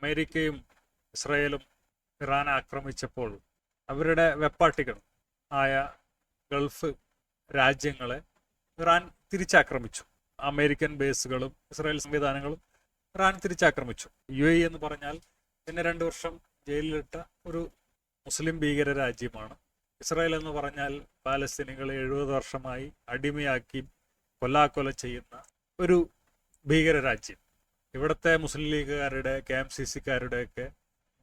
അമേരിക്കയും ഇസ്രായേലും ഇറാനെ ആക്രമിച്ചപ്പോൾ അവരുടെ വെപ്പാട്ടികൾ ആയ ഗൾഫ് രാജ്യങ്ങളെ ഇറാൻ തിരിച്ചാക്രമിച്ചു. അമേരിക്കൻ ബേസുകളും ഇസ്രായേൽ സംവിധാനങ്ങളും ഇറാൻ തിരിച്ചാക്രമിച്ചു. UAE എന്ന് പറഞ്ഞാൽ പിന്നെ 2 വർഷം ജയിലിലിട്ട ഒരു മുസ്ലിം ഭീകര രാജ്യമാണ്. ഇസ്രായേൽ എന്ന് പറഞ്ഞാൽ പാലസ്തീനികളെ 70 വർഷമായി അടിമയാക്കി കൊല്ലാക്കൊല ചെയ്യുന്ന ഒരു ഭീകര രാജ്യം. ഇവിടുത്തെ മുസ്ലിം ലീഗുകാരുടെ KMCCക്കാരുടെയൊക്കെ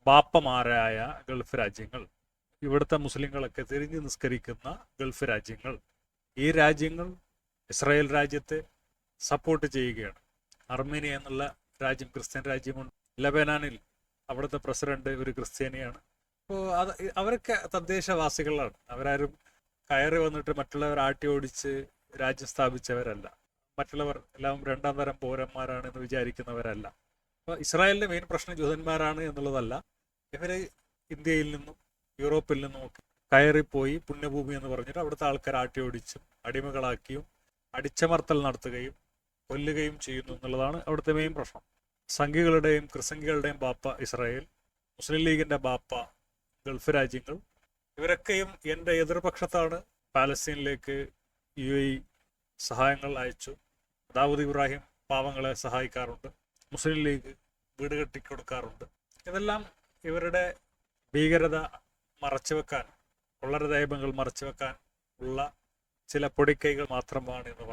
ബാപ്പമാരായ ഗൾഫ് രാജ്യങ്ങൾ, ഇവിടുത്തെ മുസ്ലിങ്ങളൊക്കെ തിരിഞ്ഞു നിസ്കരിക്കുന്ന ഗൾഫ് രാജ്യങ്ങൾ, ഈ രാജ്യങ്ങൾ ഇസ്രായേൽ രാജ്യത്തെ സപ്പോർട്ട് ചെയ്യുകയാണ്. അർമേനിയ എന്നുള്ള രാജ്യം ക്രിസ്ത്യൻ രാജ്യമുണ്ട്. ലബനാനിൽ അവിടുത്തെ പ്രസിഡന്റ് ഒരു ക്രിസ്ത്യാനിയാണ്. അപ്പോൾ അവരൊക്കെ തദ്ദേശവാസികളാണ്. അവരാരും കയറി വന്നിട്ട് മറ്റുള്ളവർ ആട്ടി ഓടിച്ച് രാജ്യം സ്ഥാപിച്ചവരല്ല. മറ്റുള്ളവർ എല്ലാം 2ാം തരം പൗരന്മാരാണെന്ന് വിചാരിക്കുന്നവരല്ല. അപ്പോൾ ഇസ്രായേലിന്റെ മെയിൻ പ്രശ്നം ജൂതന്മാരാണ് എന്നുള്ളതല്ല. ഇവർ ഇന്ത്യയിൽ നിന്നും യൂറോപ്പിൽ നിന്നും ഒക്കെ കയറിപ്പോയി പുണ്യഭൂമി എന്ന് പറഞ്ഞിട്ട് അവിടുത്തെ ആൾക്കാർ ആട്ടി ഓടിച്ചും അടിമകളാക്കിയും അടിച്ചമർത്തൽ നടത്തുകയും കൊല്ലുകയും ചെയ്യുന്നു എന്നുള്ളതാണ് അവിടുത്തെ മെയിൻ പ്രശ്നം. സംഘികളുടെയും ക്രിസംഘികളുടെയും ബാപ്പ ഇസ്രായേൽ, മുസ്ലിം ലീഗിന്റെ ബാപ്പ ഗൾഫ് രാജ്യങ്ങൾ, ഇവരൊക്കെയും എൻ്റെ എതിർപക്ഷത്താണ്. പാലസ്തീനിലേക്ക് UAE സഹായങ്ങൾ അയച്ചു. ദാവൂദ് ഇബ്രാഹിം പാവങ്ങളെ സഹായിക്കാറുണ്ട്. മുസ്ലിം ലീഗ് വീട് കെട്ടിക്കൊടുക്കാറുണ്ട്. ഇതെല്ലാം ഇവരുടെ ഭീകരത മറച്ചുവെക്കാൻ, കൊള്ളരുതായ്മകൾ മറച്ചുവെക്കാൻ ഉള്ള ചില പൊടിക്കൈകൾ മാത്രമാണ് എന്ന്